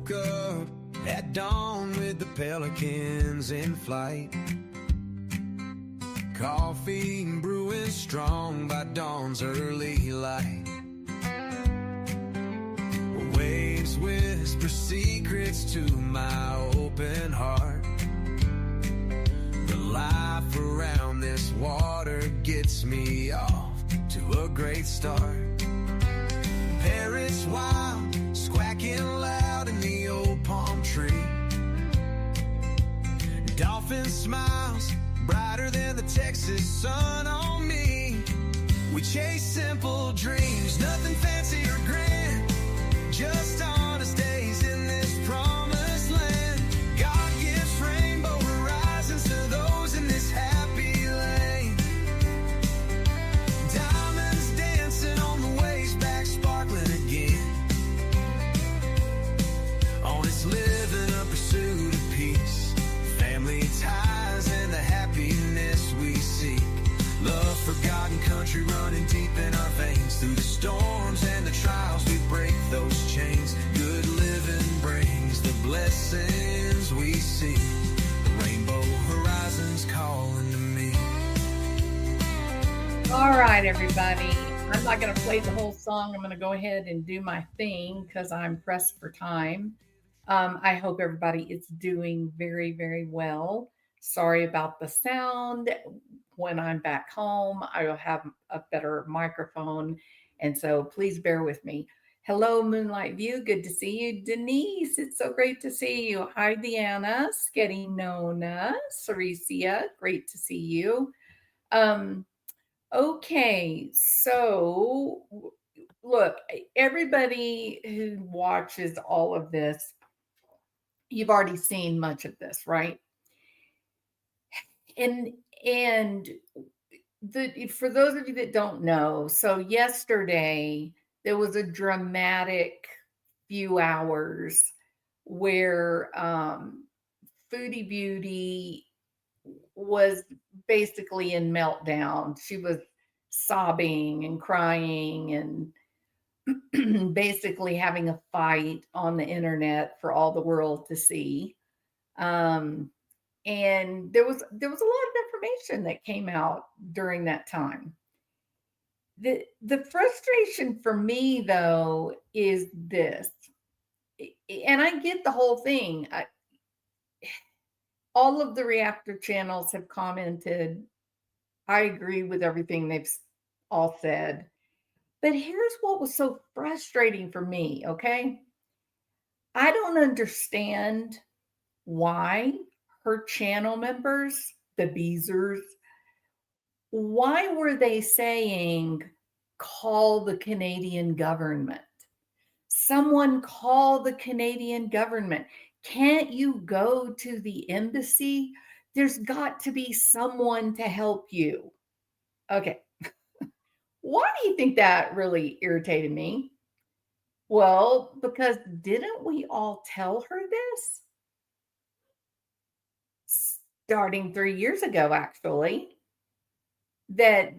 woke up at dawn with the pelicans in flight. Coffee brewing strong by dawn's early light. Waves whisper secrets to my open heart. The life around this water gets me off to a great start. Parrots wild, squawking loud in the old palm tree. Dolphin smiles, brighter than the Texas sun on me. We chase simple dreams, nothing fancy or grand, just honest days in this promised land. God gives rainbow horizons to those in this happy lane. Diamonds dancing on the waves, back sparkling again. Honest living, a pursuit of peace, family ties and the happiness we seek. Love, forgotten country running deep in our veins. Through the storms and the trials we break those chains. Good living brings the blessings we see. The rainbow horizons calling to me. All right, everybody. I'm not going to play the whole song. I'm going to go ahead and do my thing because I'm pressed for time. I hope everybody is doing very, very well. Sorry about the sound. When I'm back home, I will have a better microphone. And so please bear with me. Hello, Moonlight View. Good to see you. Denise, it's so great to see you. Hi, Deanna, Sketty Nona, Cericia, great to see you. Okay, so look, everybody who watches all of this, you've already seen much of this, right? And for those of you that don't know, so yesterday there was a dramatic few hours where Foodie Beauty was basically in meltdown. She was sobbing and crying and basically having a fight on the internet for all the world to see. And there was a lot of information that came out during that time. The frustration for me though is this, and I get the whole thing. All of the reactor channels have commented. I agree with everything they've all said. But here's what was so frustrating for me, okay? I don't understand why her channel members, the Beezers, why were they saying, call the Canadian government? Someone call the Canadian government. Can't you go to the embassy? There's got to be someone to help you. Okay. Why do you think that really irritated me? Well, because didn't we all tell her this? Starting 3 years ago, actually, that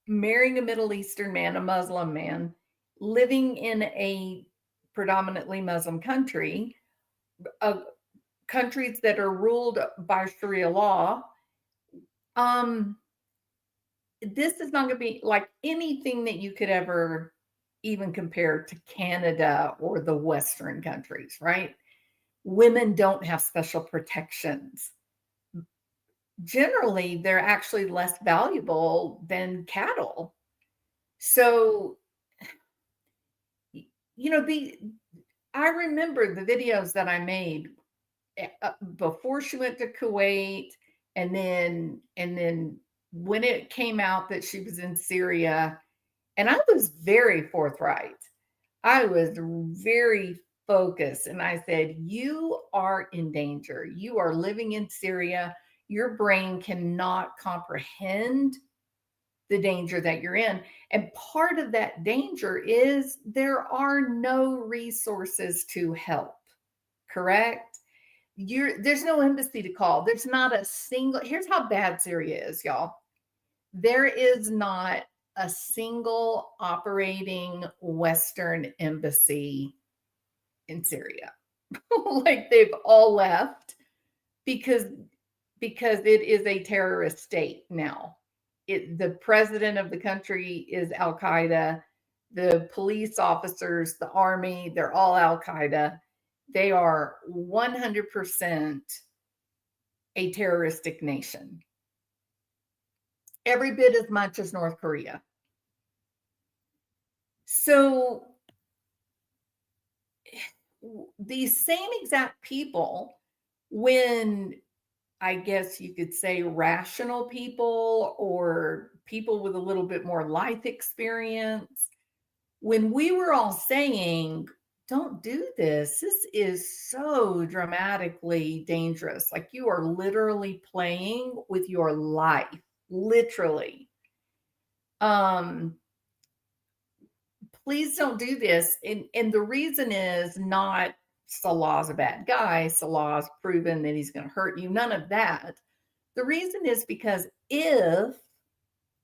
marrying a Middle Eastern man, a Muslim man, living in a predominantly Muslim country, countries that are ruled by Sharia law, this is not going to be like anything that you could ever even compare to Canada or the Western countries, right? Women don't have special protections. Generally, they're actually less valuable than cattle. So, I remember the videos that I made before she went to Kuwait, and then when it came out that she was in Syria, and I was very forthright. I was very focused, and I said, you are in danger. You are living in Syria. Your brain cannot comprehend the danger that you're in. And part of that danger is there are no resources to help, correct? There's no embassy to call. There's not a single, here's how bad Syria is, y'all. There is not a single operating Western embassy in Syria. Like they've all left because it is a terrorist state now. The president of the country is Al Qaeda. The police officers, the army, they're all Al Qaeda. They are 100% a terroristic nation, every bit as much as North Korea. So these same exact people, when I guess you could say rational people or people with a little bit more life experience, when we were all saying, don't do this, this is so dramatically dangerous. Like you are literally playing with your life, literally. Please don't do this. And the reason is not Salah's a bad guy. Salah's proven that he's going to hurt you. None of that. The reason is because if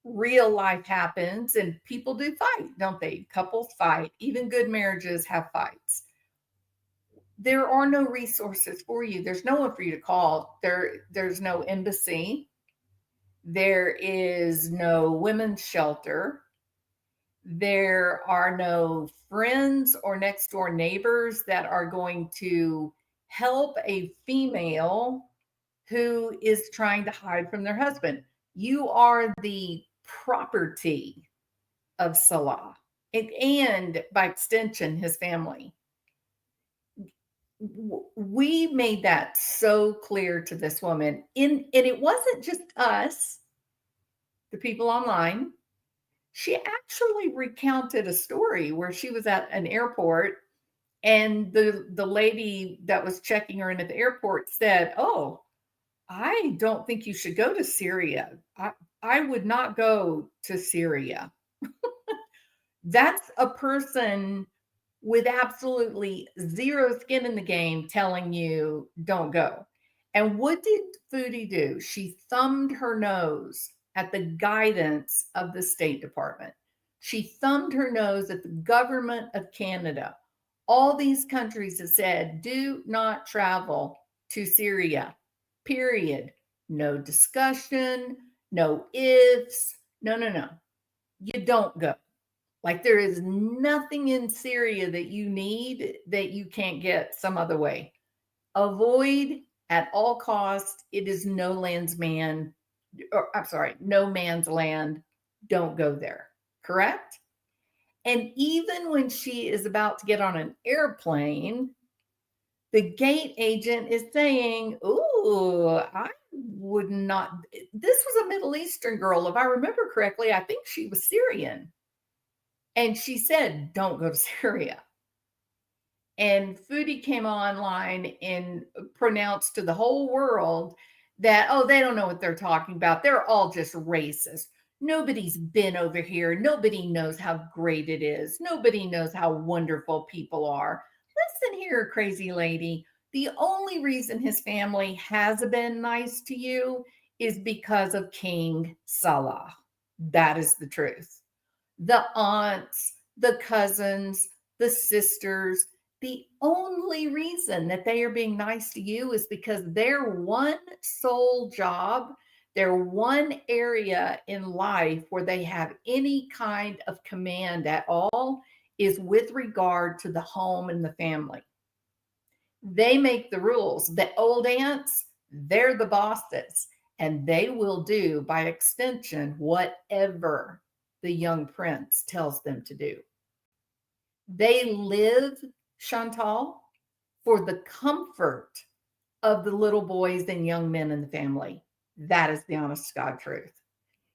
real life happens and people do fight, don't they? Couples fight. Even good marriages have fights. There are no resources for you. There's no one for you to call. There's no embassy. There is no women's shelter. There are no friends or next door neighbors that are going to help a female who is trying to hide from their husband. You are the property of Salah and by extension, his family. We made that so clear to this woman. And it wasn't just us, the people online. She actually recounted a story where she was at an airport and the lady that was checking her in at the airport said, "Oh, I don't think you should go to Syria. I would not go to Syria." That's a person with absolutely zero skin in the game telling you don't go. And what did Foodie do? She thumbed her nose at the guidance of the State Department. She thumbed her nose at the government of Canada. All these countries have said, do not travel to Syria, period. No discussion, no ifs, no. You don't go. Like there is nothing in Syria that you need that you can't get some other way. Avoid at all costs. It is no man's land. Or, I'm sorry, no man's land. Don't go there. Correct? And even when she is about to get on an airplane, the gate agent is saying, "Ooh, I would not." This was a Middle Eastern girl, if I remember correctly. I think she was Syrian. And she said, "Don't go to Syria." And Foodie came online and pronounced to the whole world that, oh, they don't know what they're talking about. They're all just racist. Nobody's been over here. Nobody knows how great it is. Nobody knows how wonderful people are. Listen here, crazy lady. The only reason his family has been nice to you is because of King Salah. That is the truth. The aunts, the cousins, the sisters, the only reason that they are being nice to you is because their one sole job, their one area in life where they have any kind of command at all is with regard to the home and the family. They make the rules. The old aunts, they're the bosses, and they will do, by extension, whatever the young prince tells them to do. They live, Chantal, for the comfort of the little boys and young men in the family. That is the honest to God truth.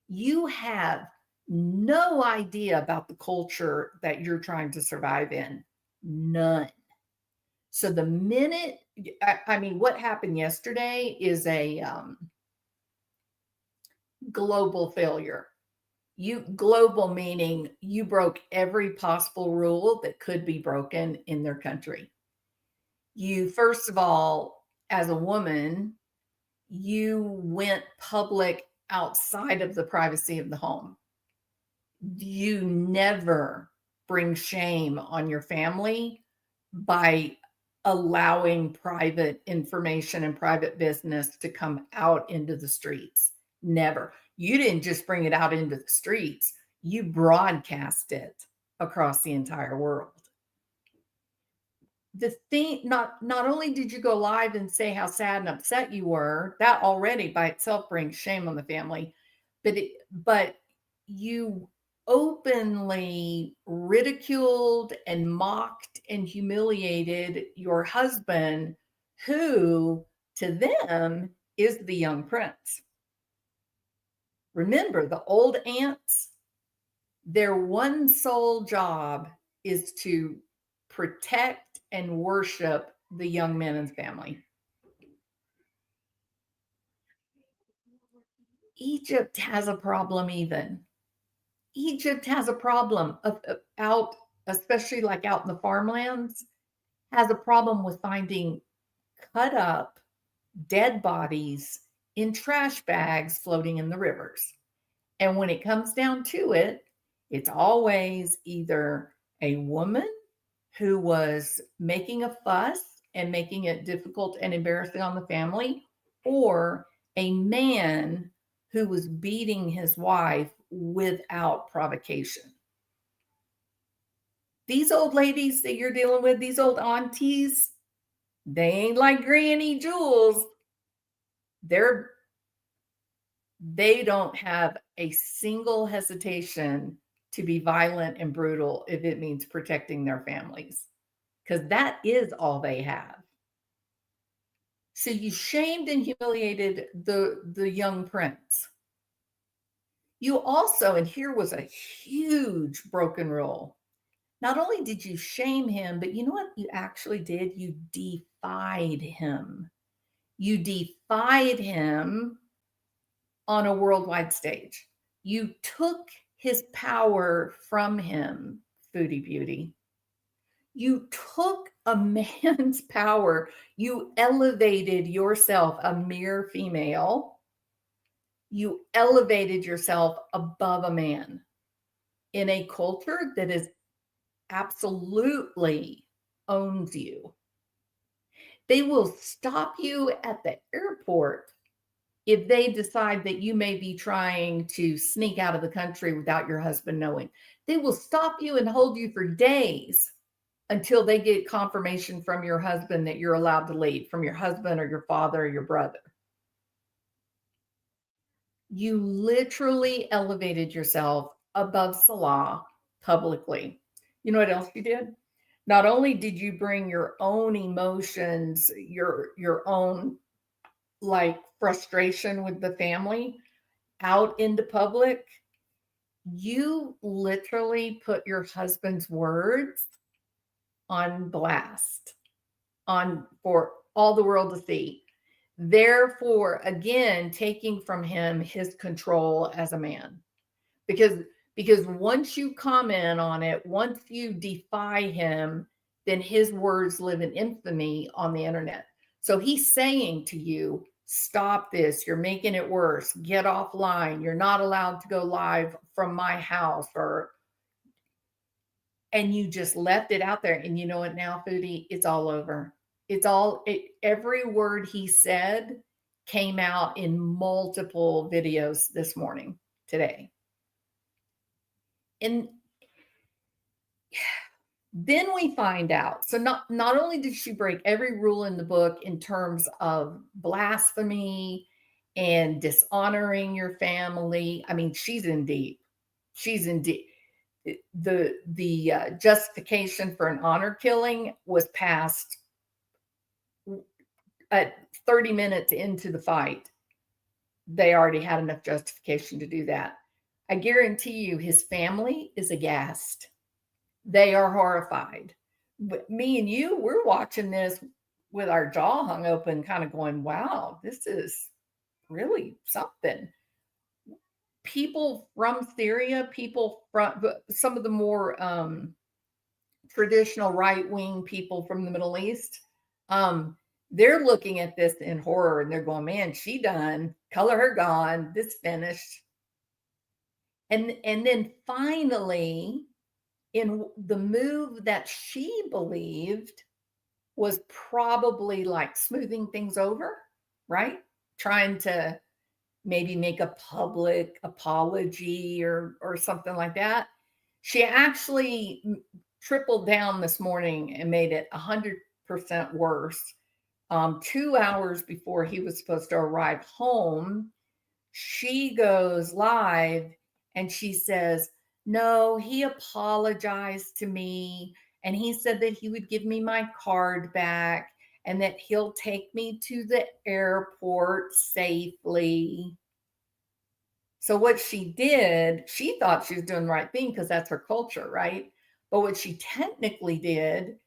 You have no idea about the culture that you're trying to survive in. None. So the minute, I mean, what happened yesterday is a global failure. Global meaning you broke every possible rule that could be broken in their country. You, first of all, as a woman, you went public outside of the privacy of the home. You never bring shame on your family by allowing private information and private business to come out into the streets. Never. You didn't just bring it out into the streets, you broadcast it across the entire world. The thing, not only did you go live and say how sad and upset you were, that already by itself brings shame on the family, but you openly ridiculed and mocked and humiliated your husband, who to them is the young prince. Remember, the old aunts, their one sole job is to protect and worship the young men in the family. Egypt has a problem even. Egypt has a problem of out, especially like out in the farmlands, has a problem with finding cut up dead bodies in trash bags floating in the rivers. And when it comes down to it, it's always either a woman who was making a fuss and making it difficult and embarrassing on the family, or a man who was beating his wife without provocation. These old ladies that you're dealing with, these old aunties, they ain't like Granny Jules. They don't have a single hesitation to be violent and brutal if it means protecting their families, because that is all they have. So you shamed and humiliated the young prince. You also, and here was a huge broken rule, not only did you shame him, but you know what you actually did? You defied him. You defied him on a worldwide stage. You took his power from him, Foodie Beauty. You took a man's power. You elevated yourself, a mere female. You elevated yourself above a man in a culture that is absolutely owns you. They will stop you at the airport if they decide that you may be trying to sneak out of the country without your husband knowing. They will stop you and hold you for days until they get confirmation from your husband that you're allowed to leave, from your husband or your father or your brother. You literally elevated yourself above Salah publicly. You know what else you did? Not only did you bring your own emotions, your own like frustration with the family out into public, you literally put your husband's words on blast on for all the world to see. Therefore, again, taking from him his control as a man. Because once you comment on it, once you defy him, then his words live in infamy on the internet. So he's saying to you, stop this, you're making it worse, get offline, you're not allowed to go live from my house, and you just left it out there. And you know what now, Foodie? It's all over. Every word he said came out in multiple videos this morning, today. And then we find out. So not only did she break every rule in the book in terms of blasphemy and dishonoring your family. I mean, she's in deep. She's in deep. The justification for an honor killing was passed at 30 minutes into the fight. They already had enough justification to do that. I guarantee you his family is aghast. They are horrified. But me and you, we're watching this with our jaw hung open, kind of going, wow, this is really something. People from Syria, people from some of the more traditional right-wing people from the Middle East, they're looking at this in horror and they're going, man, she done, color her gone, this finished. And then finally, in the move that she believed was probably like smoothing things over, right? Trying to maybe make a public apology or something like that. She actually tripled down this morning and made it 100% worse. 2 hours before he was supposed to arrive home, she goes live and she says, "No, he apologized to me and he said that he would give me my card back and that he'll take me to the airport safely." So, what she did, she thought she was doing the right thing because that's her culture, right? But what she technically did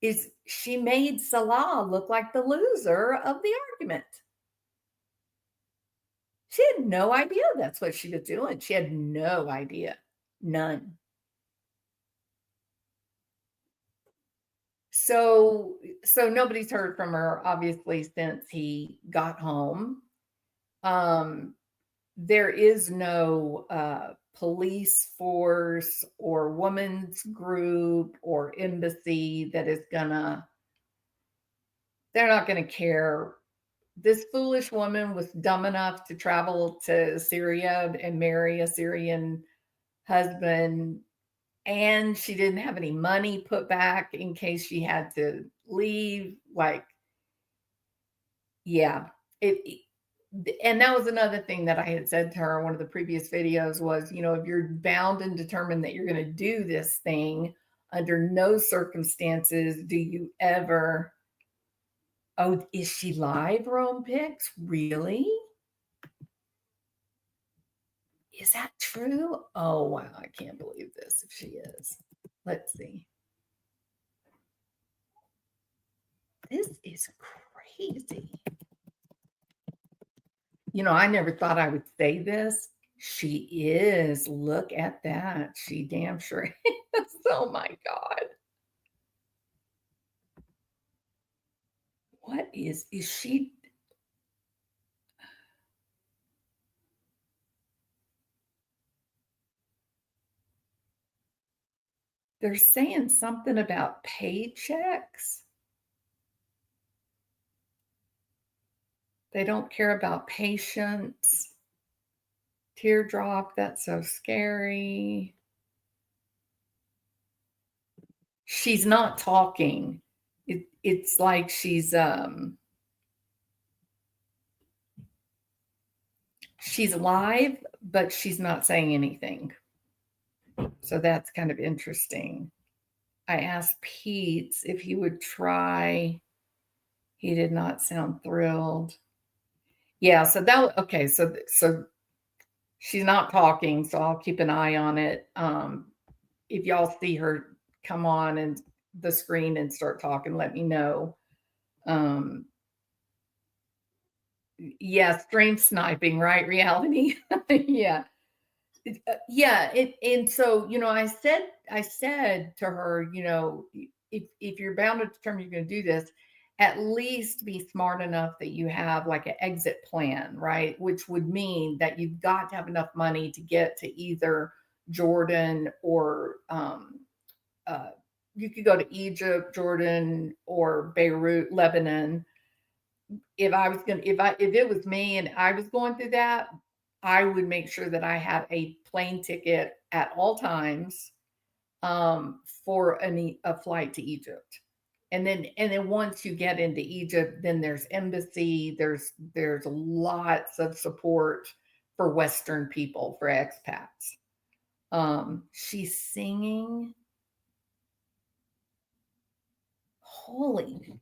is she made Salah look like the loser of the argument. She had no idea that's what she was doing. She had no idea. None. So nobody's heard from her obviously since he got home. Um there is no police force or women's group or embassy that is gonna, they're not gonna care. This foolish woman was dumb enough to travel to Syria and marry a Syrian husband, and she didn't have any money put back in case she had to leave. Like, yeah, it and that was another thing that I had said to her in one of the previous videos was, if you're bound and determined that you're going to do this thing, under no circumstances do you ever. Oh, is she live, Rome Picks? Really? Is that true? Oh, wow. I can't believe this if she is. Let's see. This is crazy. I never thought I would say this. She is. Look at that. She damn sure is. Oh my God. What is she? They're saying something about paychecks. They don't care about patients. Teardrop, that's so scary. She's not talking. It's like she's live, but she's not saying anything. So that's kind of interesting. I asked Pete if he would try. He did not sound thrilled. Yeah, so that okay, so she's not talking, so I'll keep an eye on it. If y'all see her come on and the screen and start talking, let me know. Yeah, stream sniping, right? Reality. Yeah. Yeah, and so I said to her, if you're bound to determine you're going to do this, at least be smart enough that you have like an exit plan, right? Which would mean that you've got to have enough money to get to either Jordan or you could go to Egypt, Jordan, or Beirut, Lebanon. If it was me and I was going through that, I would make sure that I had a plane ticket at all times for a flight to Egypt. And then once you get into Egypt, then there's embassy, there's lots of support for Western people, for expats. She's singing. Holy,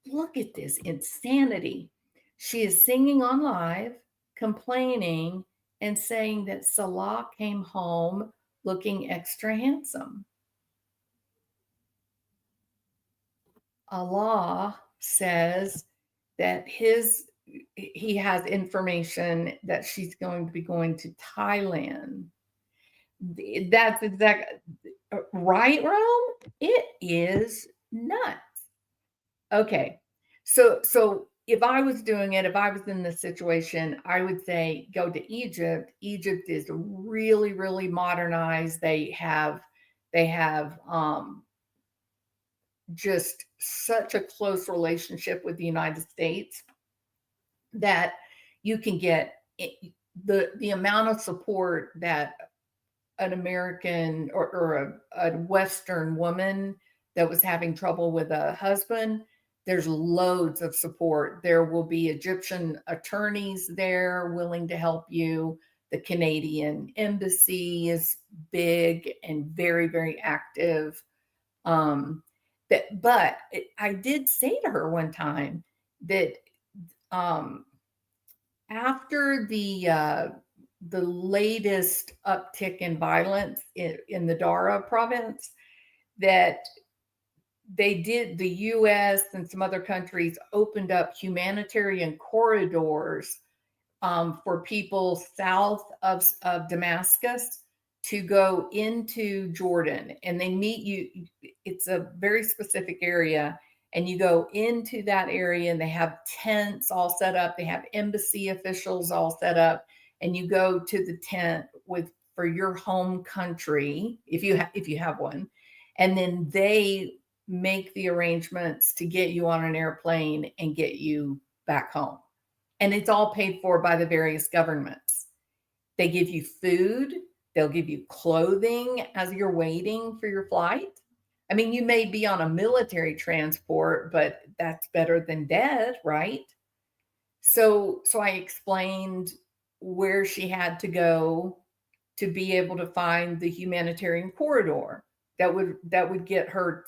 look at this insanity. She is singing on live, complaining, and saying that Salah came home looking extra handsome. Allah says that he has information that she's going to be going to Thailand. That's exactly right, Rome. It is nuts. Okay. So if I was doing it, if I was in this situation, I would say go to Egypt. Egypt is really, really modernized. They have just such a close relationship with the United States that you can get the amount of support that an American or a Western woman that was having trouble with a husband, there's loads of support. There will be Egyptian attorneys there willing to help you. The Canadian embassy is big and very, very active. Um, but I did say to her one time that um, after the latest uptick in violence in the Dara province, that the U.S. and some other countries opened up humanitarian corridors for people south of Damascus to go into Jordan. And they meet you, it's a very specific area. And you go into that area and they have tents all set up. They have embassy officials all set up. And you go to the tent for your home country, if you have one. And then they make the arrangements to get you on an airplane and get you back home. And it's all paid for by the various governments. They give you food, they'll give you clothing as you're waiting for your flight. I mean, you may be on a military transport, but that's better than dead, right? So I explained where she had to go to be able to find the humanitarian corridor that would get her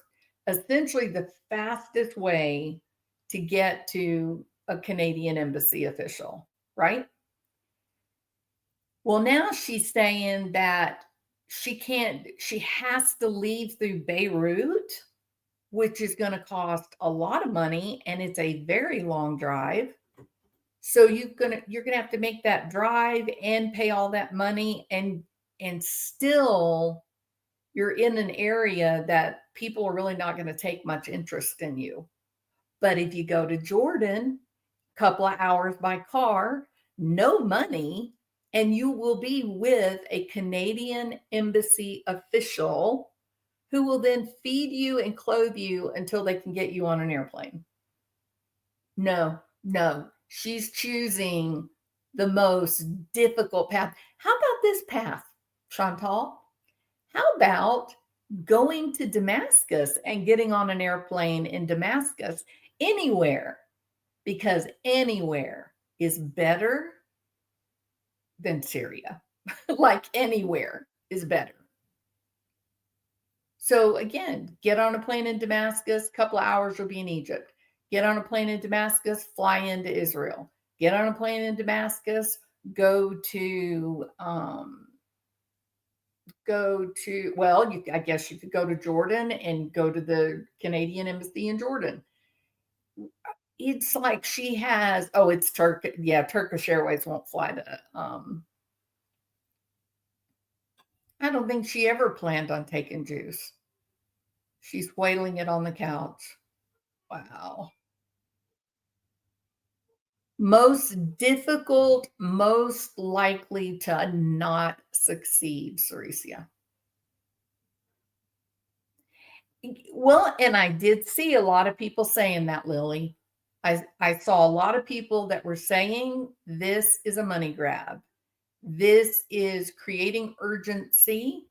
essentially the fastest way to get to a Canadian embassy official, right? Well, now she's saying that she has to leave through Beirut, which is going to cost a lot of money and it's a very long drive. So you're going to have to make that drive and pay all that money and still you're in an area that people are really not going to take much interest in you. But if you go to Jordan, a couple of hours by car, no money, and you will be with a Canadian embassy official who will then feed you and clothe you until they can get you on an airplane. No, she's choosing the most difficult path. How about this path, Chantal? How about going to Damascus and getting on an airplane in Damascus anywhere? Because anywhere is better than Syria. Like anywhere is better. So again, get on a plane in Damascus, a couple of hours you'll be in Egypt. Get on a plane in Damascus, fly into Israel. Get on a plane in Damascus, go to I guess you could go to Jordan and go to the Canadian embassy in Jordan. It's like she has, it's Turkish. Yeah, Turkish Airways won't fly to, I don't think she ever planned on taking juice. She's wailing it on the couch. Wow. Most difficult, most likely to not succeed, Cericia. Well, and I did see a lot of people saying that, Lily. I saw a lot of people that were saying this is a money grab. This is creating urgency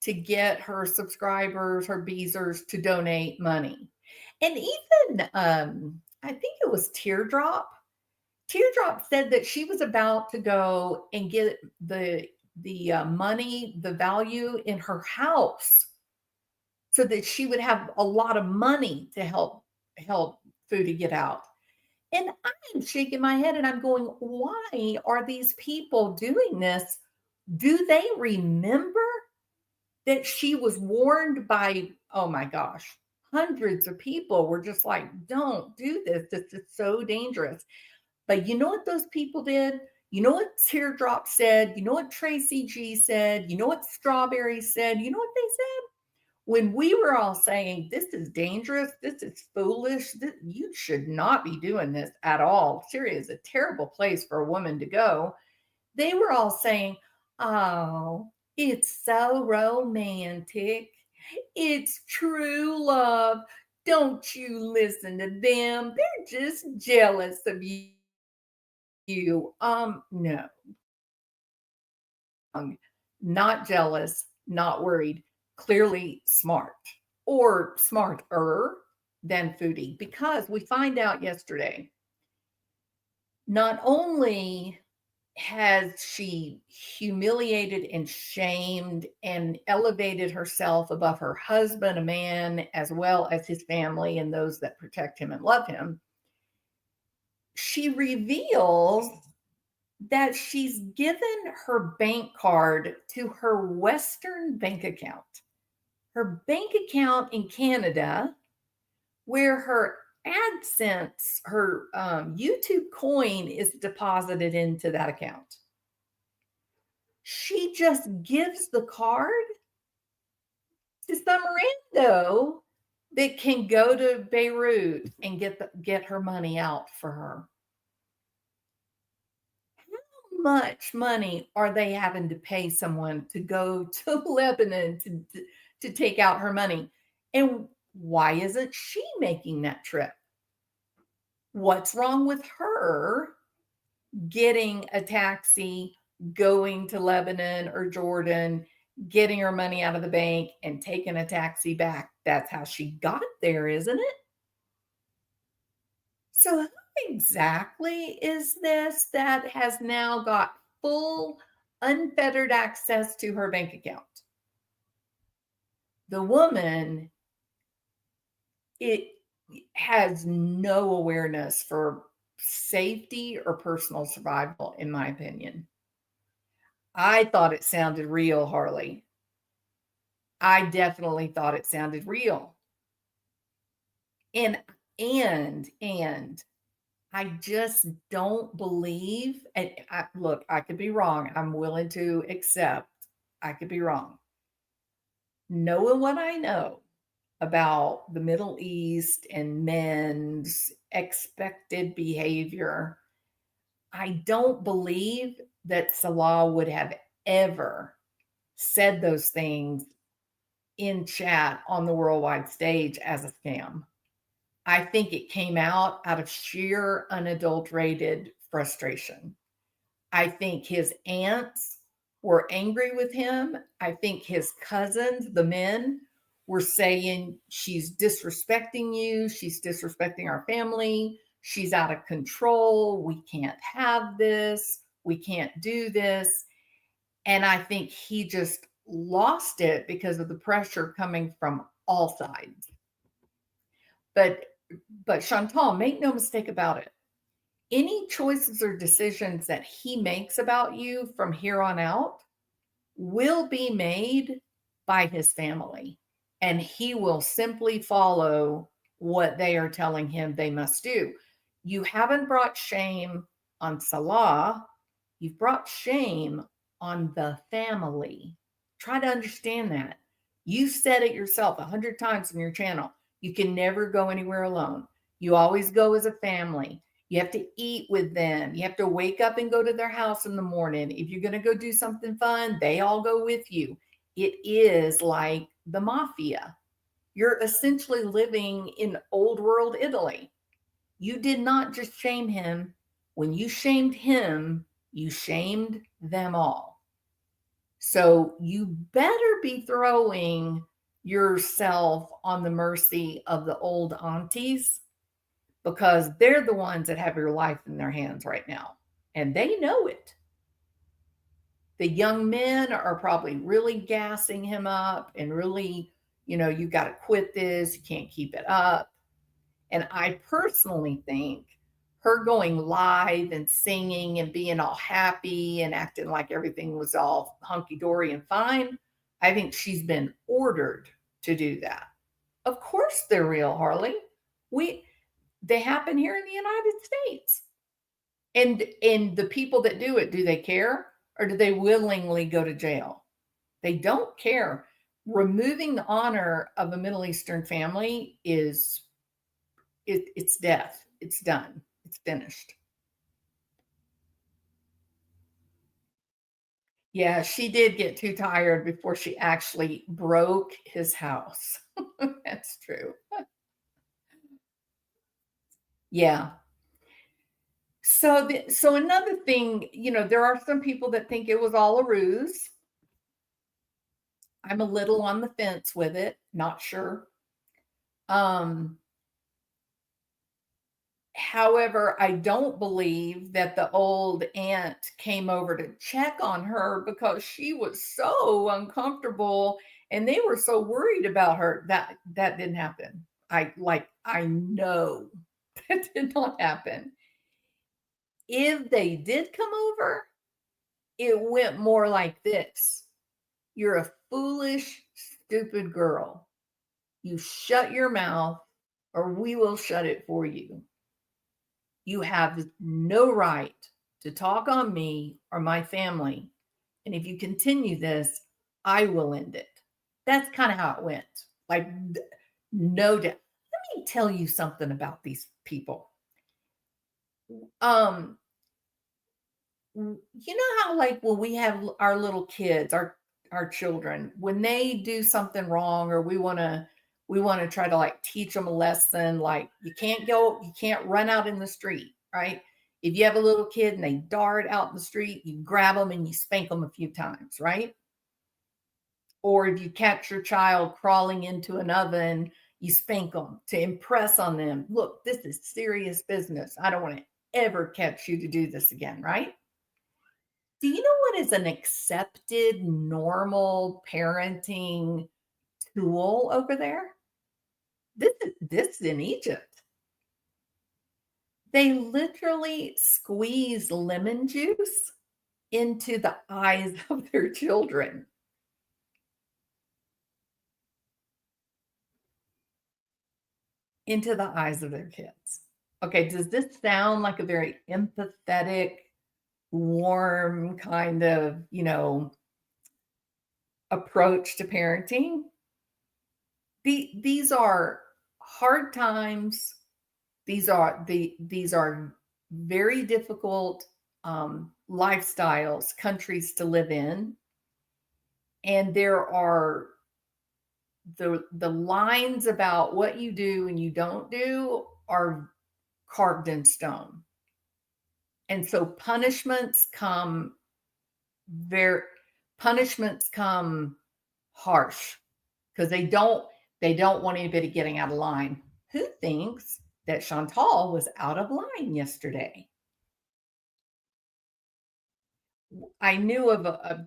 to get her subscribers, her Beezers to donate money. And even I think it was Teardrop. Teardrop said that she was about to go and get the money, the value in her house, so that she would have a lot of money to help Foodie get out. And I'm shaking my head and I'm going, why are these people doing this? Do they remember that she was warned by, oh my gosh, hundreds of people were just like, don't do this. This is so dangerous. But you know what those people did? You know what Teardrop said? You know what Tracy G said? You know what Strawberry said? You know what they said? When we were all saying, this is dangerous, this is foolish, you should not be doing this at all. Syria is a terrible place for a woman to go. They were all saying, oh, it's so romantic. It's true love. Don't you listen to them. They're just jealous of you. No, not jealous, not worried, clearly smart or smarter than Foodie because we find out yesterday not only has she humiliated and shamed and elevated herself above her husband, a man, as well as his family and those that protect him and love him, she reveals that she's given her bank card to her Western bank account, her bank account in Canada, where her AdSense, her YouTube coin is deposited into that account. She just gives the card to some rando that can go to Beirut and get her money out for her. How much money are they having to pay someone to go to Lebanon to take out her money? And why isn't she making that trip? What's wrong with her getting a taxi, going to Lebanon or Jordan, getting her money out of the bank and taking a taxi back? That's how she got there, isn't it? So, who exactly is this that has now got full, unfettered access to her bank account? The woman, it has no awareness for safety or personal survival, in my opinion. I thought it sounded real, Harley. I definitely thought it sounded real. And and I just don't believe, and look, I could be wrong. I'm willing to accept I could be wrong. Knowing what I know about the Middle East and men's expected behavior, I don't believe that Salah would have ever said those things in chat on the worldwide stage as a scam. I think it came out of sheer unadulterated frustration. I think his aunts were angry with him. I think his cousins, the men, were saying, she's disrespecting you. She's disrespecting our family. She's out of control. We can't have this. We can't do this. And I think he just lost it because of the pressure coming from all sides. But Chantal, make no mistake about it. Any choices or decisions that he makes about you from here on out will be made by his family, and he will simply follow what they are telling him they must do. You haven't brought shame on Salah, you've brought shame on the family. Try to understand that. You said it yourself 100 times in your channel. You can never go anywhere alone. You always go as a family. You have to eat with them. You have to wake up and go to their house in the morning. If you're going to go do something fun, they all go with you. It is like the mafia. You're essentially living in old world Italy. You did not just shame him. When you shamed him, you shamed them all. So you better be throwing yourself on the mercy of the old aunties, because they're the ones that have your life in their hands right now, and they know it. The young men are probably really gassing him up and really, you got to quit this, you can't keep it up. And I personally think her going live and singing and being all happy and acting like everything was all hunky-dory and fine, I think she's been ordered to do that. Of course they're real, Harley. They happen here in the United States. And the people that do it, do they care, or do they willingly go to jail? They don't care. Removing the honor of a Middle Eastern family it's death. It's done. It's finished. Yeah, she did get too tired before she actually broke his house. That's true. Yeah. So another thing, there are some people that think it was all a ruse. I'm a little on the fence with it, not sure. Um, However, I don't believe that the old aunt came over to check on her because she was so uncomfortable and they were so worried about her. That didn't happen. I know that did not happen. If they did come over, it went more like this. You're a foolish, stupid girl. You shut your mouth or we will shut it for you. You have no right to talk on me or my family. And if you continue this, I will end it. That's kind of how it went. Like, no doubt. Let me tell you something about these people. Um, you know how, like, when we have our little kids, our children, when they do something wrong, or we want to try to, like, teach them a lesson, like, you can't run out in the street, right? If you have a little kid and they dart out in the street, you grab them and you spank them a few times, right? Or if you catch your child crawling into an oven, you spank them to impress on them, look, this is serious business. I don't want to ever catch you to do this again, right? Do you know what is an accepted normal parenting tool over there? This is in Egypt. They literally squeeze lemon juice into the eyes of their children. Into the eyes of their kids. Okay, does this sound like a very empathetic, warm kind of, approach to parenting? These are hard times. These are very difficult lifestyles, countries to live in, and there are the lines about what you do and you don't do are carved in stone. And so very punishments come harsh because they don't want anybody getting out of line. Who thinks that Chantal was out of line yesterday? I knew of a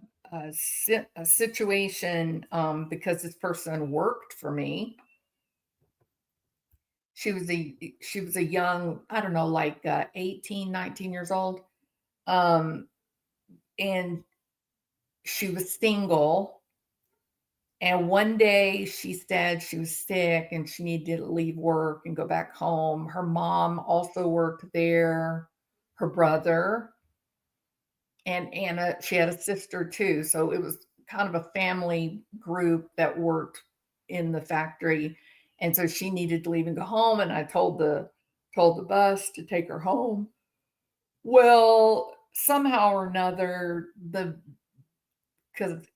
situation because this person worked for me. She was a young, I don't know, like 18, 19 years old. Um, and she was single. And one day she said she was sick and she needed to leave work and go back home. Her mom also worked there, her brother, and Anna, she had a sister too. So it was kind of a family group that worked in the factory. And so she needed to leave and go home. And I told the bus to take her home. Well, somehow or another, because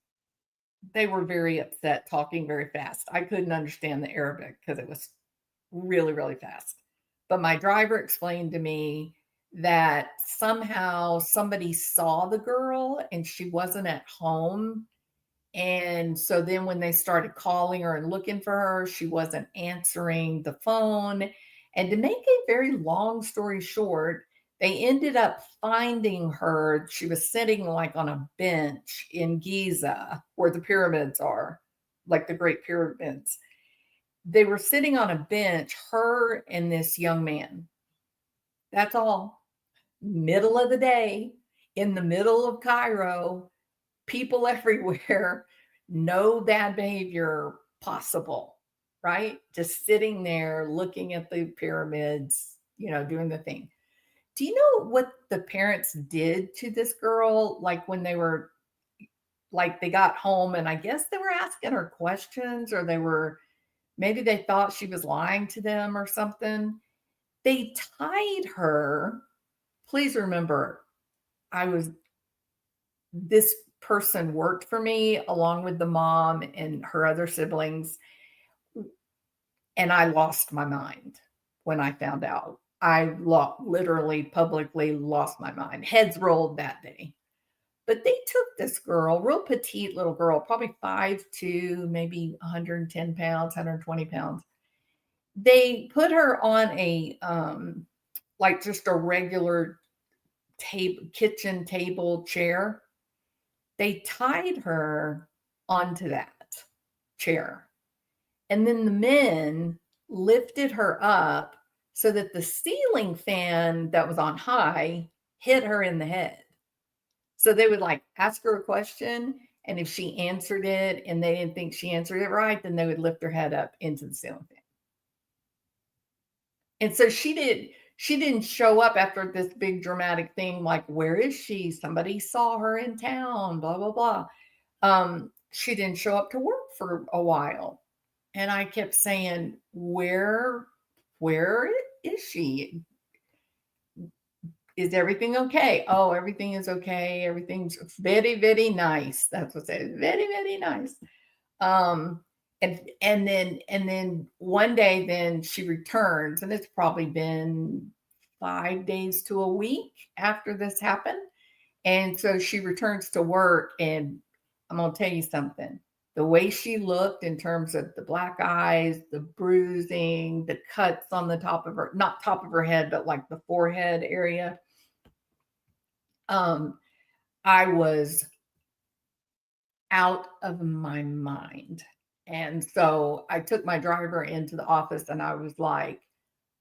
they were very upset, talking very fast. I couldn't understand the Arabic because it was really, really fast. But my driver explained to me that somehow somebody saw the girl and she wasn't at home. And so then when they started calling her and looking for her, she wasn't answering the phone. And to make a very long story short, they ended up finding her. She was sitting like on a bench in Giza where the pyramids are, like the Great Pyramids. They were sitting on a bench, her and this young man. That's all. Middle of the day, in the middle of Cairo, people everywhere, no bad behavior possible, right? Just sitting there looking at the pyramids, doing the thing. Do you know what the parents did to this girl? Like when they got home and I guess they were asking her questions, or maybe they thought she was lying to them or something. They tied her. Please remember, I was this person worked for me along with the mom and her other siblings, and I lost my mind when I found out. I literally publicly lost my mind. Heads rolled that day. But they took this girl, real petite little girl, probably 5'2", maybe 110 pounds, 120 pounds. They put her on a like just a regular kitchen table chair. They tied her onto that chair. And then the men lifted her up so that the ceiling fan that was on high hit her in the head. So they would like ask her a question, and if she answered it and they didn't think she answered it right, then they would lift her head up into the ceiling fan. And so she didn't show up after this big dramatic thing like, where is she? Somebody saw her in town, blah, blah, blah. She didn't show up to work for a while. And I kept saying, where is she? Is everything okay? Oh, everything is okay. Everything's very, very nice. That's what it says. Very, very nice. And then one day then she returns, and it's probably been 5 days to a week after this happened. And so she returns to work, and I'm gonna tell you something. The way she looked in terms of the black eyes, the bruising, the cuts on the top of her, not top of her head, but like the forehead area. I was out of my mind. And so I took my driver into the office and I was like,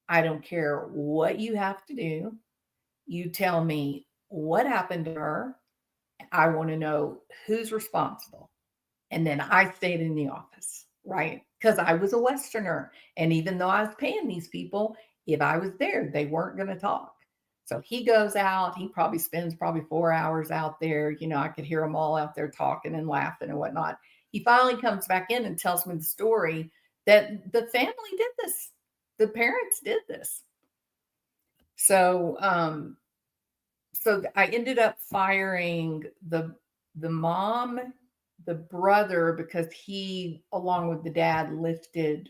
I don't care what you have to do. You tell me what happened to her. I want to know who's responsible. And then I stayed in the office, right? Because I was a Westerner. And even though I was paying these people, if I was there, they weren't going to talk. So he goes out, he probably spends 4 hours out there. You know, I could hear them all out there talking and laughing and whatnot. He finally comes back in and tells me the story that the family did this. The parents did this. So, so I ended up firing the mom, the brother, because he, along with the dad, lifted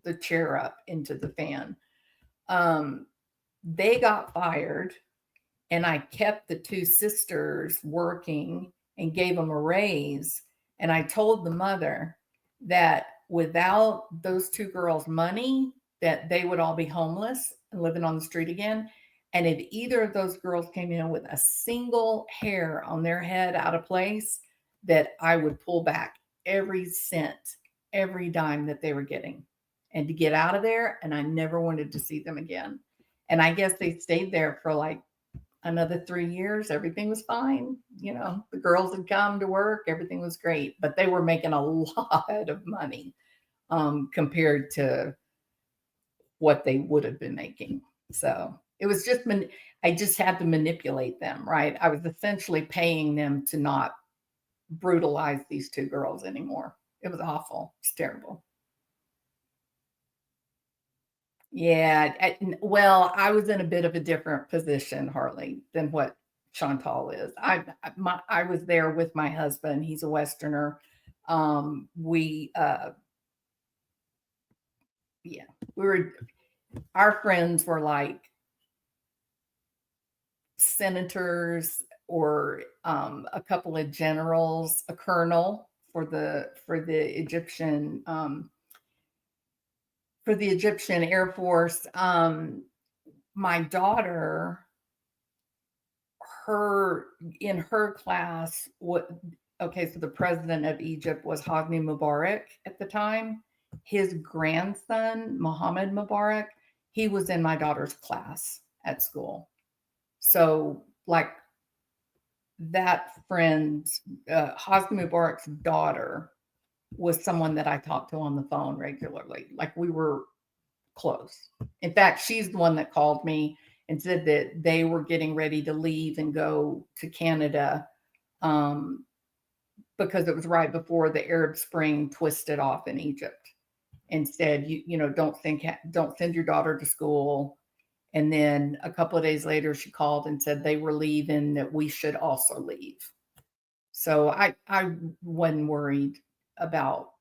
the chair up into the fan. They got fired, and I kept the two sisters working and gave them a raise. And I told the mother that without those two girls' money, that they would all be homeless and living on the street again. And if either of those girls came in with a single hair on their head out of place, that I would pull back every cent, every dime that they were getting, and to get out of there. And I never wanted to see them again. And I guess they stayed there for like another 3 years. Everything was fine. You know, the girls had come to work. Everything was great, but they were making a lot of money compared to what they would have been making. So it was just, I just had to manipulate them, right? I was essentially paying them to not brutalize these two girls anymore. It was awful. It's terrible. Yeah. Well, I was in a bit of a different position, Harley, than what Chantal is. I was there with my husband. He's a Westerner. We, yeah, our friends were like senators or a couple of generals, a colonel for the Egyptian Air Force. My daughter, in her class, okay, so the president of Egypt was Hosni Mubarak at the time. His grandson, Mohammed Mubarak, he was in my daughter's class at school. So, like, that friend's, Hosni Mubarak's daughter was someone that I talked to on the phone regularly. Like, we were close. In fact, she's the one that called me and said that they were getting ready to leave and go to Canada because it was right before the Arab Spring twisted off in Egypt, and said, you know, don't send your daughter to school. And then a couple of days later, she called and said they were leaving, that we should also leave. So I wasn't worried about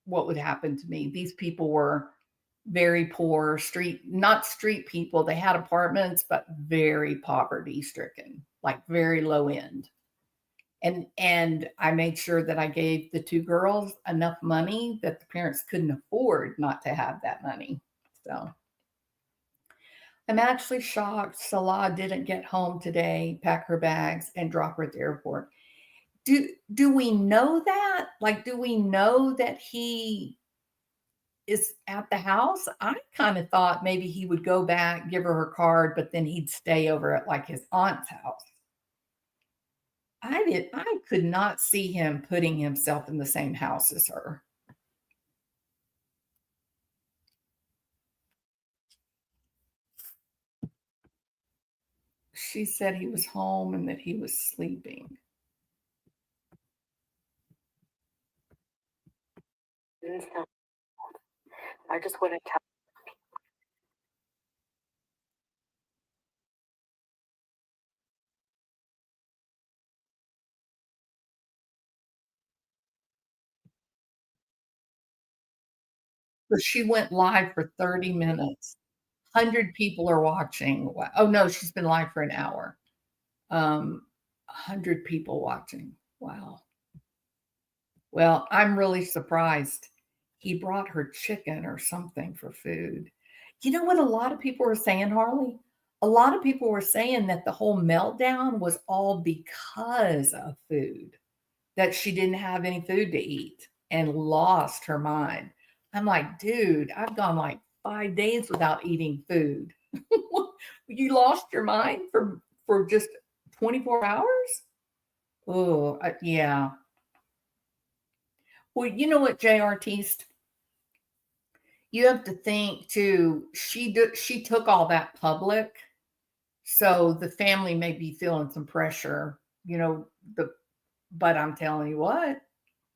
what would happen to me. These people were very poor not street people. They had apartments, but very poverty stricken, like very low end. And I made sure that I gave the two girls enough money that the parents couldn't afford not to have that money. So I'm actually shocked Salah didn't get home today, pack her bags, and drop her at the airport. Do we know that? Like, do we know that he is at the house? I kind of thought maybe he would go back, give her her card, but then he'd stay over at like his aunt's house. I could not see him putting himself in the same house as her. She said he was home and that he was sleeping. I just wouldn't tell. So she went live for 30 minutes. 100 people are watching. Oh no, she's been live for an hour. 100 people watching. Wow. Well, I'm really surprised. He brought her chicken or something for food. You know what a lot of people were saying, Harley? A lot of people were saying that the whole meltdown was all because of food, that she didn't have any food to eat and lost her mind. I'm like, dude, I've gone like 5 days without eating food. You lost your mind for just 24 hours? Oh, yeah. Well, you know what, Jay Artiste? You have to think too. She took all that public, so the family may be feeling some pressure. You know, but I'm telling you what,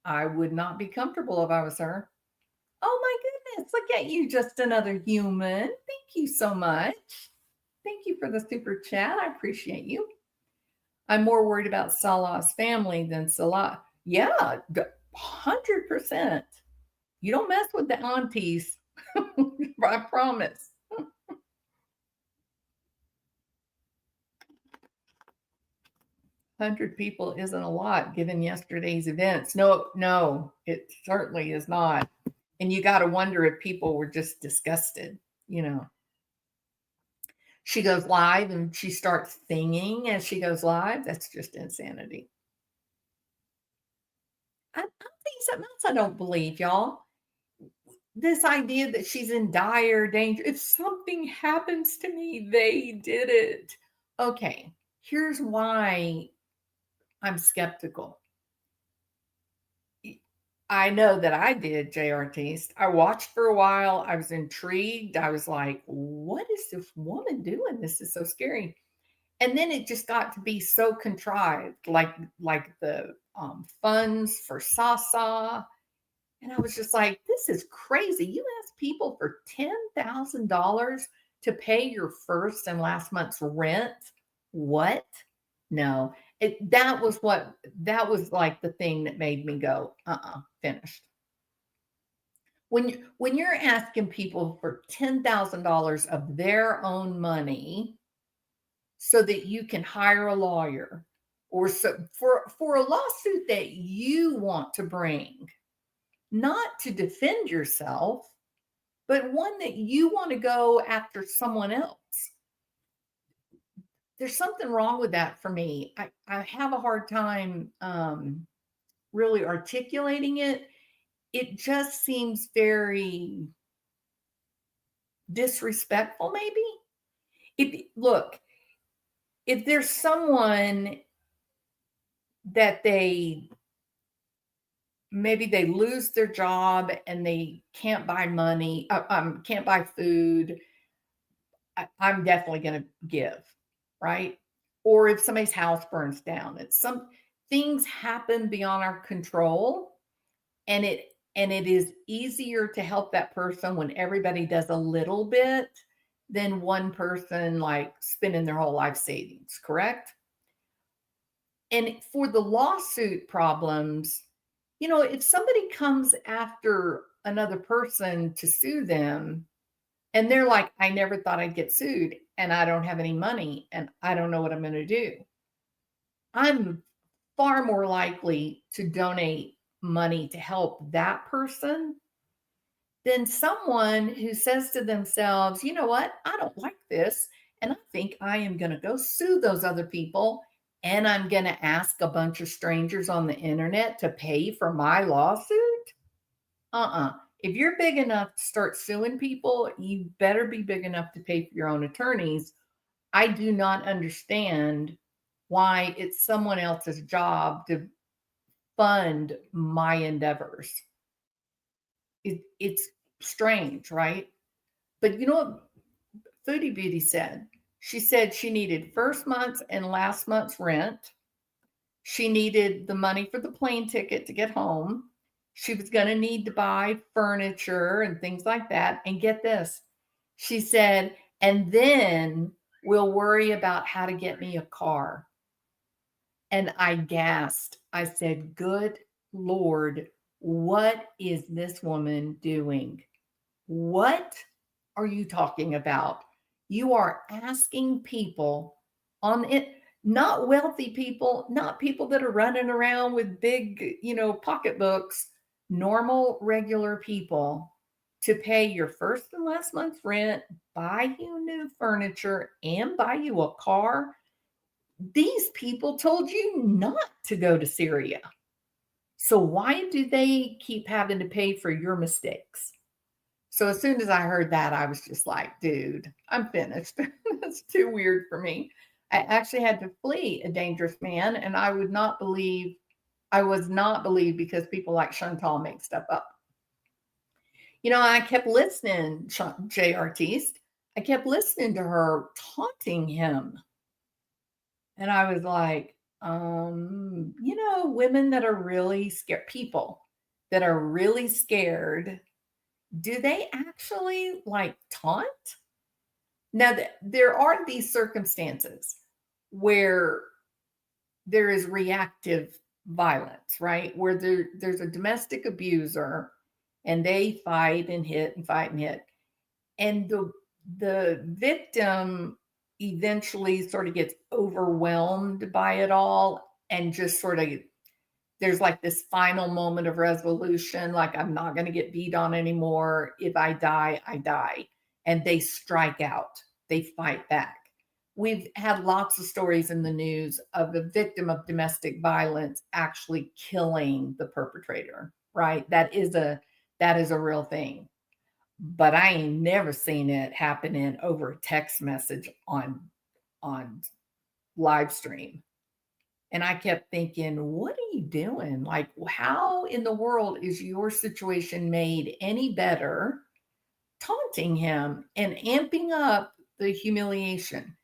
I would not be comfortable if I was her. Oh my goodness, look at you, just another human. Thank you so much. Thank you for the super chat. I appreciate you. I'm more worried about Salah's family than Salah. Yeah, 100%. You don't mess with the aunties. I promise. 100 people isn't a lot given yesterday's events. No, no, it certainly is not. And you got to wonder if people were just disgusted, you know. She goes live and she starts singing as she goes live. That's just insanity. I'll tell you something else I don't believe, y'all. This idea that she's in dire danger. If something happens to me, they did it. Okay, here's why I'm skeptical. I know that I did, Jay Artiste. I watched for a while. I was intrigued. I was like, what is this woman doing? This is so scary. And then it just got to be so contrived, like the funds for Sasa. And I was just like, this is crazy. You ask people for $10,000 to pay your first and last month's rent. What? No. That was like the thing that made me go, finished. When you're asking people for $10,000 of their own money so that you can hire a lawyer or so for a lawsuit that you want to bring, not to defend yourself, but one that you want to go after someone else. There's something wrong with that for me. I have a hard time really articulating it. It just seems very disrespectful, maybe. Look, if there's someone that maybe they lose their job and they can't buy money, can't buy food, I'm definitely going to give, right? Or if somebody's house burns down, it's some things happen beyond our control, and it is easier to help that person when everybody does a little bit than one person like spending their whole life savings, correct? And for the lawsuit problems, if somebody comes after another person to sue them, And they're like, I never thought I'd get sued and I don't have any money and I don't know what I'm going to do. I'm far more likely to donate money to help that person than someone who says to themselves, you know what, I don't like this. And I think I am going to go sue those other people. And I'm going to ask a bunch of strangers on the internet to pay for my lawsuit. If you're big enough to start suing people, you better be big enough to pay for your own attorneys. I do not understand why it's someone else's job to fund my endeavors. It's strange, right? But you know what Foodie Beauty said? She said she needed first month's and last month's rent. She needed the money for the plane ticket to get home. She was going to need to buy furniture and things like that. And get this, she said, and then we'll worry about how to get me a car. And I gasped. I said, good Lord, what is this woman doing? What are you talking about? You are asking people on it, not wealthy people, not people that are running around with big, pocketbooks, normal, regular people to pay your first and last month's rent, buy you new furniture, and buy you a car. These people told you not to go to Syria. So why do they keep having to pay for your mistakes? So as soon as I heard that, I was just like, dude, I'm finished. That's too weird for me. I actually had to flee a dangerous man, and I was not believed because people like Chantal make stuff up. I kept listening, J. Artiste. I kept listening to her taunting him. And I was like, women that are really scared, people that are really scared, do they actually like taunt? Now, there are these circumstances where there is reactive violence, right? Where there's a domestic abuser and they fight and hit and fight and hit. And the victim eventually sort of gets overwhelmed by it all and just sort of there's like this final moment of resolution, like I'm not going to get beat on anymore. If I die, I die. And they strike out. They fight back. We've had lots of stories in the news of the victim of domestic violence actually killing the perpetrator, right? That is a real thing. But I ain't never seen it happening over a text message on live stream. And I kept thinking, what are you doing? Like, how in the world is your situation made any better? Taunting him and amping up the humiliation.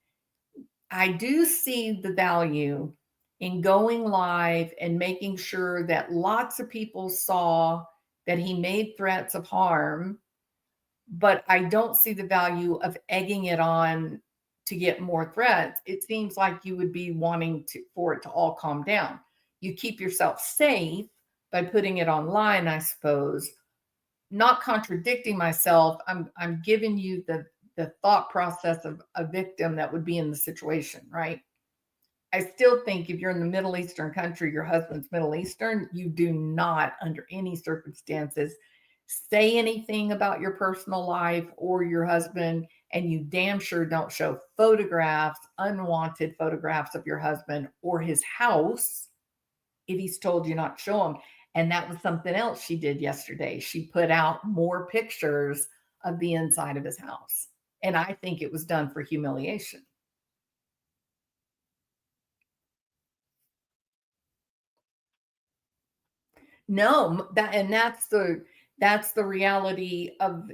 I do see the value in going live and making sure that lots of people saw that he made threats of harm, but I don't see the value of egging it on to get more threats. It seems like you would be wanting for it to all calm down. You keep yourself safe by putting it online, I suppose. Not contradicting myself, I'm giving you the thought process of a victim that would be in the situation, right? I still think if you're in the Middle Eastern country, your husband's Middle Eastern, you do not, under any circumstances, say anything about your personal life or your husband, and you damn sure don't show photographs, unwanted photographs of your husband or his house if he's told you not to show them. And that was something else she did yesterday. She put out more pictures of the inside of his house. And I think it was done for humiliation. No, that's the reality of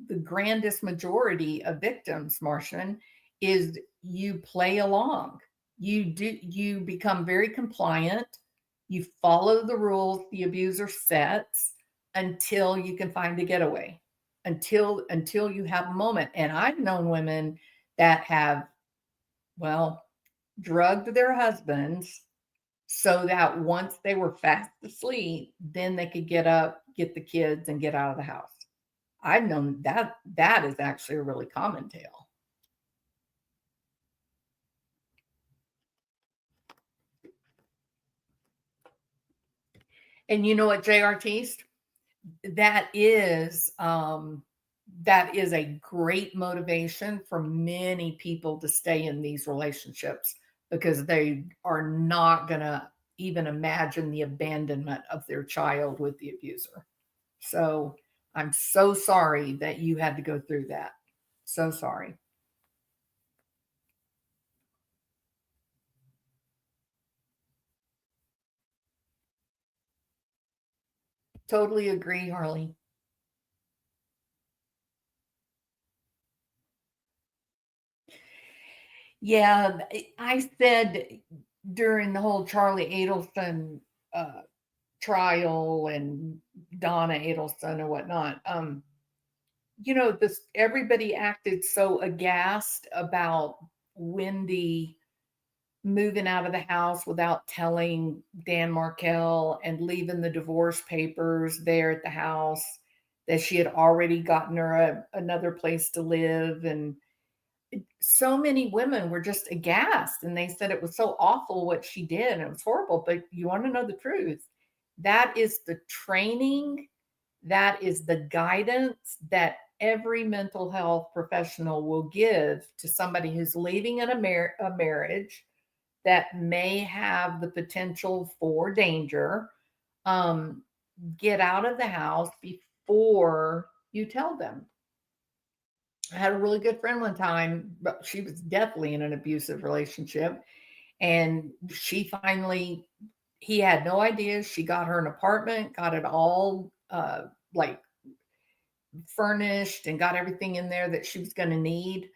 the grandest majority of victims, Martian, is you play along. You become very compliant. You follow the rules the abuser sets until you can find a getaway, until you have a moment. And I've known women that have, well, drugged their husbands so that once they were fast asleep, then they could get up, get the kids, and get out of the house. I've known that is actually a really common tale. And you know what, J.R. Teast? That is that is a great motivation for many people to stay in these relationships because they are not going to even imagine the abandonment of their child with the abuser. So I'm so sorry that you had to go through that. So sorry. Totally agree, Harley. Yeah, I said during the whole Charlie Adelson uh, trial and Donna Adelson and whatnot, this everybody acted so aghast about Wendy moving out of the house without telling Dan Markel and leaving the divorce papers there at the house, that she had already gotten her another place to live. And so many women were just aghast and they said it was so awful what she did and it was horrible. But you want to know the truth? That is the training, that is the guidance that every mental health professional will give to somebody who's leaving in a marriage that may have the potential for danger. Um, get out of the house before you tell them. I had a really good friend one time, but she was definitely in an abusive relationship. And she finally, he had no idea. She got her an apartment, got it all like furnished and got everything in there that she was going to need.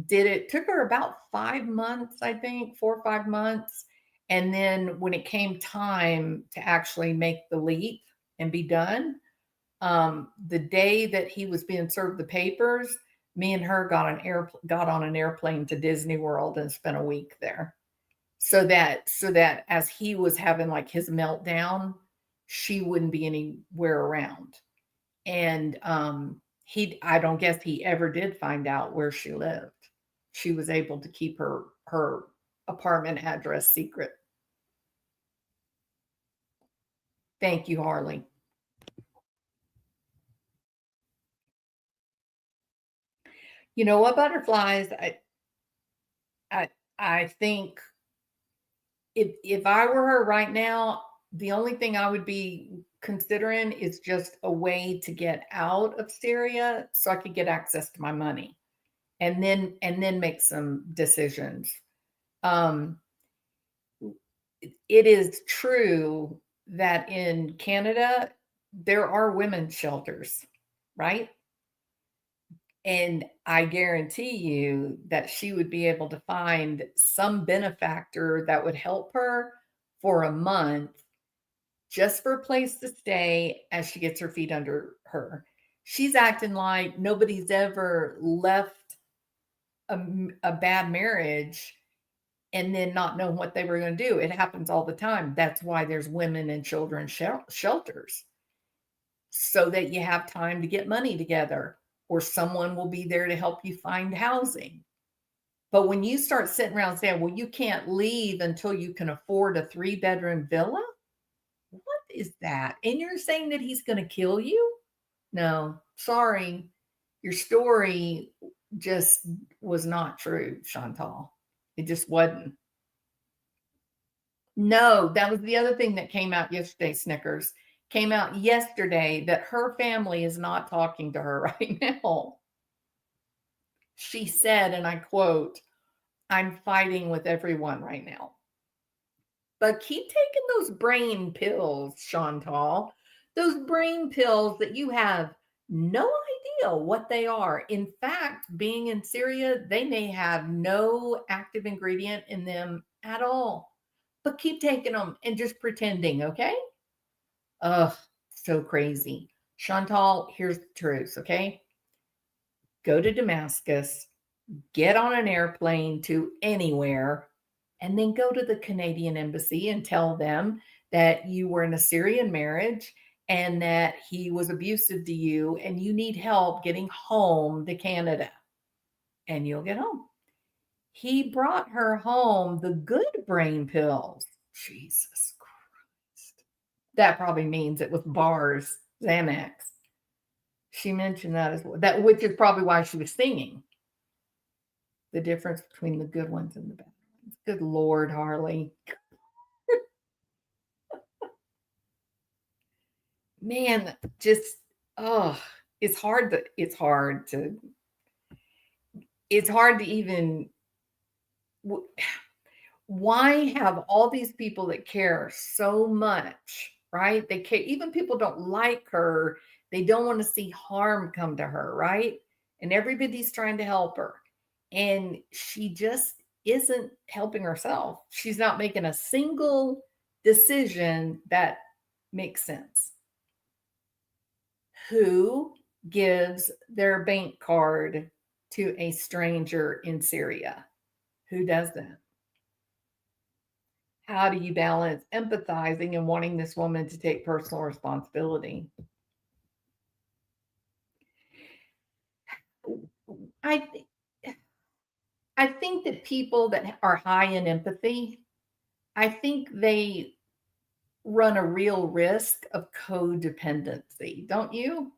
Did it took her about 5 months, I think, 4 or 5 months. And then when it came time to actually make the leap and be done, the day that he was being served the papers, me and her got on an airplane to Disney World and spent a week there. So that as he was having like his meltdown, she wouldn't be anywhere around. And he I don't guess he ever did find out where she lived. She was able to keep her apartment address secret. Thank you, Harley. You know what, butterflies? I I think if I were her right now, the only thing I would be considering is just a way to get out of Syria so I could get access to my money and then make some decisions. Um, it is true that in Canada there are women's shelters, right? And I guarantee you that she would be able to find some benefactor that would help her for a month just for a place to stay as she gets her feet under her. She's acting like nobody's ever left a bad marriage and then not know what they were going to do. It happens all the time. That's why there's women and children shelters, so that you have time to get money together or someone will be there to help you find housing. But when you start sitting around saying, well, you can't leave until you can afford a 3-bedroom villa, what is that? And you're saying that he's going to kill you? No, sorry. Your story just was not true, Chantal. It just wasn't. No, that was the other thing that came out yesterday, Snickers. Came out yesterday that her family is not talking to her right now. She said, and I quote, I'm fighting with everyone right now. But keep taking those brain pills, Chantal. Those brain pills that you have no idea what they are. In fact, being in Syria, they may have no active ingredient in them at all. But keep taking them and just pretending, okay? Ugh, so crazy. Chantal, here's the truth, okay? Go to Damascus, get on an airplane to anywhere, and then go to the Canadian embassy and tell them that you were in a Syrian marriage and that he was abusive to you and you need help getting home to Canada, and you'll get home. He brought her home the good brain pills. Jesus Christ. That probably means it was bars, Xanax. She mentioned that as well. That, which is probably why she was singing. The difference between the good ones and the bad ones. Good Lord, Harley. Man, just oh, it's hard to even why have all these people that care so much, right? They care, even people don't like her, they don't want to see harm come to her, right? And everybody's trying to help her. And she just isn't helping herself. She's not making a single decision that makes sense. Who gives their bank card to a stranger in Syria? Who does that? How do you balance empathizing and wanting this woman to take personal responsibility? I I think that people that are high in empathy, I think they run a real risk of codependency, don't you?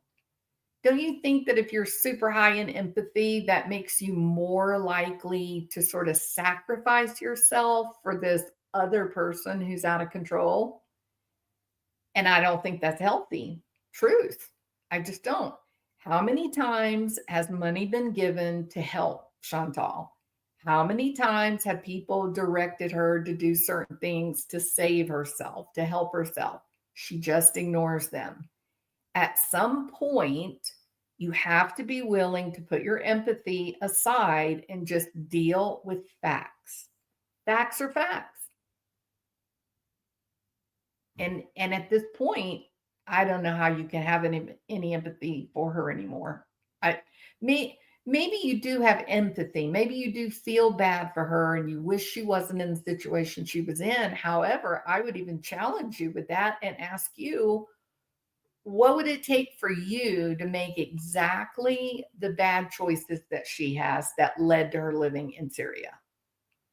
Don't you think that if you're super high in empathy, that makes you more likely to sort of sacrifice yourself for this other person who's out of control? And I don't think that's healthy. Truth. I just don't. How many times has money been given to help Chantal? How many times have people directed her to do certain things to save herself, to help herself? She just ignores them. At some point, you have to be willing to put your empathy aside and just deal with facts. Facts are facts. And at this point, I don't know how you can have any empathy for her anymore. I me maybe you do have empathy. Maybe you do feel bad for her and you wish she wasn't in the situation she was in. However, I would even challenge you with that and ask you, what would it take for you to make exactly the bad choices that she has that led to her living in Syria?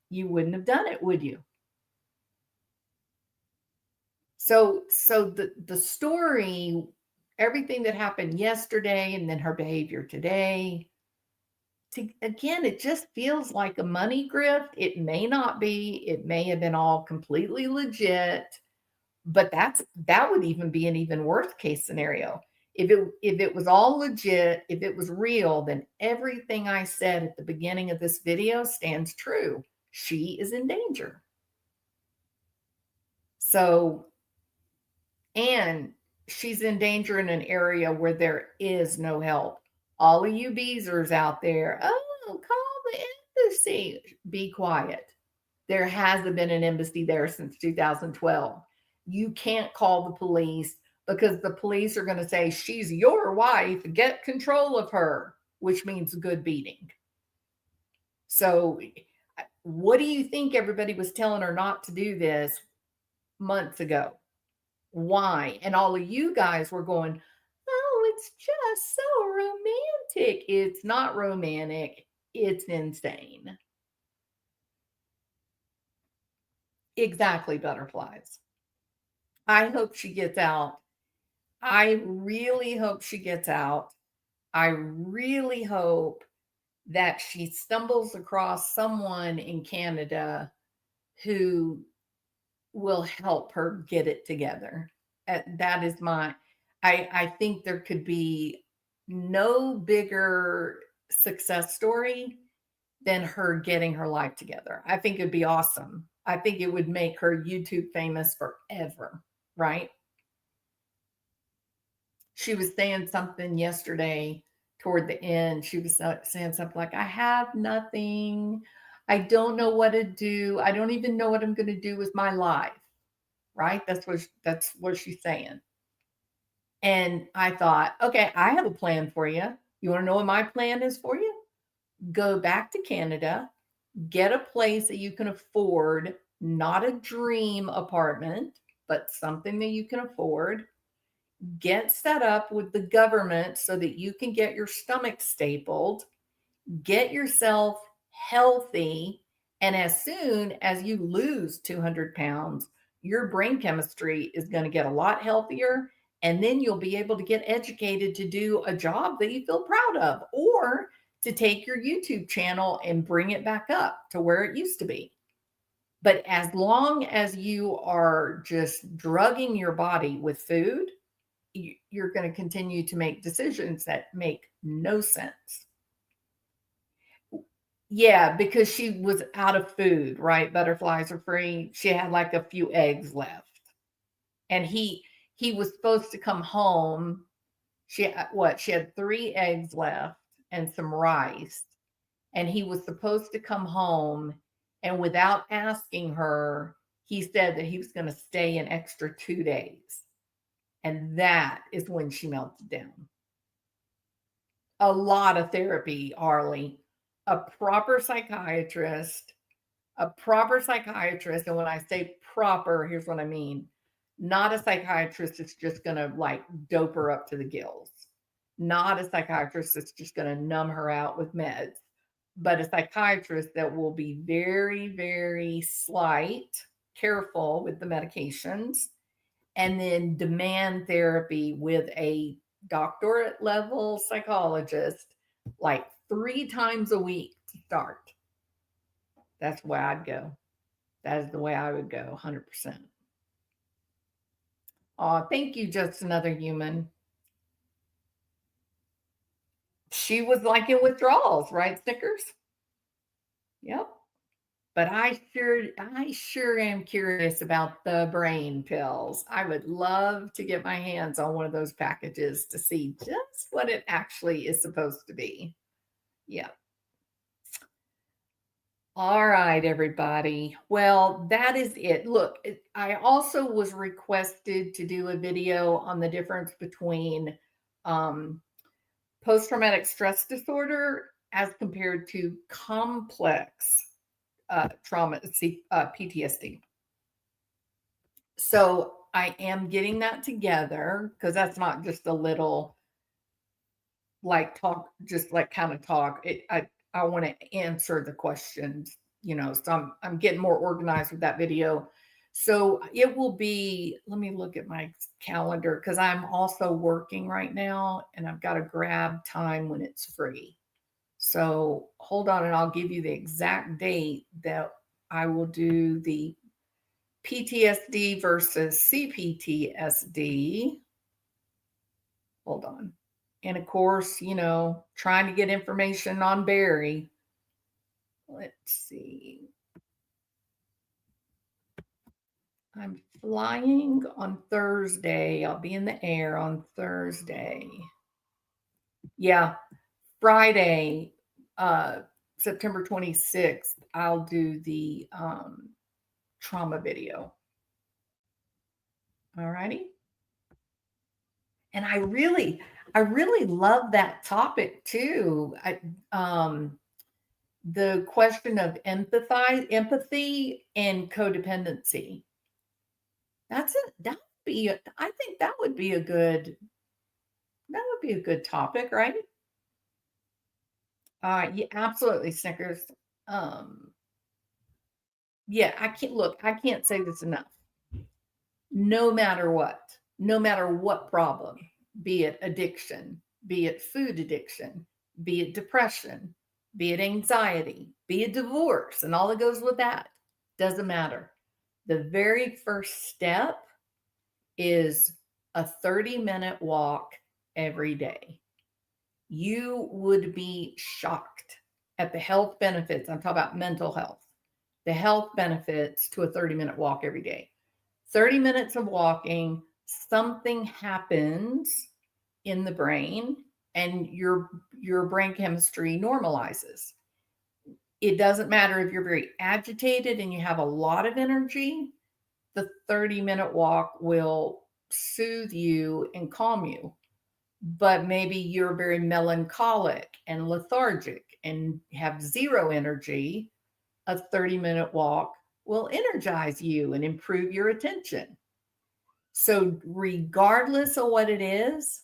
You wouldn't have done it, would you? So the story, everything that happened yesterday and then her behavior today, again, it just feels like a money grift. It may not be, it may have been all completely legit, but that would even be an even worse case scenario. If it was all legit, if it was real, then everything I said at the beginning of this video stands true. She is in danger. So, and she's in danger in an area where there is no help. All of you beezers out there, oh, call the embassy. Be quiet. There hasn't been an embassy there since 2012. You can't call the police because the police are going to say, she's your wife, get control of her, which means good beating. So, what do you think everybody was telling her not to do this months ago? Why? And all of you guys were going, oh, it's just so romantic. It's not romantic, it's insane. Exactly, butterflies. I hope she gets out. I really hope she gets out. I really hope that she stumbles across someone in Canada who will help her get it together. That is my, I think there could be no bigger success story than her getting her life together. I think it'd be awesome. I think it would make her YouTube famous forever, right? She was saying something yesterday toward the end. She was saying something like, I have nothing. I don't know what to do. I don't even know what I'm going to do with my life. Right? That's what she's saying. And I thought, okay, I have a plan for you. You want to know what my plan is for you? Go back to Canada, get a place that you can afford, not a dream apartment, but something that you can afford. get set up with the government so that you can get your stomach stapled, get yourself healthy, and as soon as you lose 200 pounds, your brain chemistry is going to get a lot healthier. And then you'll be able to get educated to do a job that you feel proud of, or to take your YouTube channel and bring it back up to where it used to be. But as long as you are just drugging your body with food, you're going to continue to make decisions that make no sense. Yeah, because she was out of food, right? Butterflies are free. She had like a few eggs left. And he was supposed to come home. She had 3 eggs left and some rice. And he was supposed to come home, and without asking her, he said that he was going to stay an extra 2 days. And that is when she melted down. A lot of therapy, Harley. A proper psychiatrist, and when I say proper, here's what I mean. Not a psychiatrist that's just going to like dope her up to the gills. Not a psychiatrist that's just going to numb her out with meds, but a psychiatrist that will be very, very careful with the medications, and then demand therapy with a doctorate level psychologist like 3 times a week to start. That's where I'd go. That is the way I would go, 100%. Oh, thank you, Just Another Human. She was like in withdrawals, right, Snickers? Yep. But I sure am curious about the brain pills. I would love to get my hands on one of those packages to see just what it actually is supposed to be. Yeah. All right, everybody. Well, that is it. Look, I also was requested to do a video on the difference between post-traumatic stress disorder as compared to complex trauma, PTSD. So I am getting that together, because that's not just a little like talk, just like kind of talk. I want to answer the questions, so I'm getting more organized with that video. So it will be, let me look at my calendar, because I'm also working right now and I've got to grab time when it's free. So hold on, and I'll give you the exact date that I will do the PTSD versus CPTSD. Hold on. And of course, trying to get information on Barry. Let's see. I'm flying on Thursday. I'll be in the air on Thursday. Yeah, Friday, September 26th, I'll do the trauma video. All righty. And I really love that topic too. The question of empathy and codependency. I think that would be a good topic, right? Yeah, absolutely, Snickers. Yeah, I can't say this enough. No matter what problem, be it addiction, be it food addiction, be it depression, be it anxiety, be it divorce, and all that goes with that, doesn't matter. The very first step is a 30-minute walk every day. You would be shocked at the health benefits. I'm talking about mental health. The health benefits to a 30-minute walk every day. 30 minutes of walking, something happens in the brain and your brain chemistry normalizes. It doesn't matter if you're very agitated and you have a lot of energy, the 30-minute walk will soothe you and calm you. But maybe you're very melancholic and lethargic and have zero energy, a 30-minute walk will energize you and improve your attention. So regardless of what it is,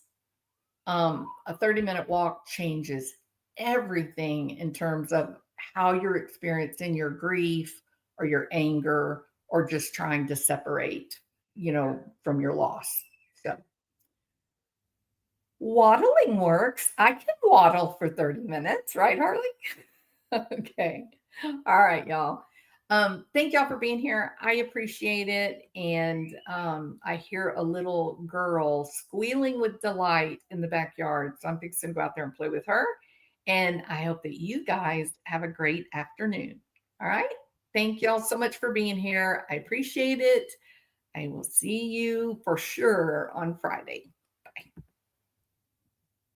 a 30-minute walk changes everything in terms of how you're experiencing your grief or your anger or just trying to separate, from your loss. So waddling works. I can waddle for 30 minutes, right, Harley? Okay. All right, y'all. Thank y'all for being here. I appreciate it. And I hear a little girl squealing with delight in the backyard. So I'm fixing to go out there and play with her. And I hope that you guys have a great afternoon. All right. Thank y'all so much for being here. I appreciate it. I will see you for sure on Friday. Bye.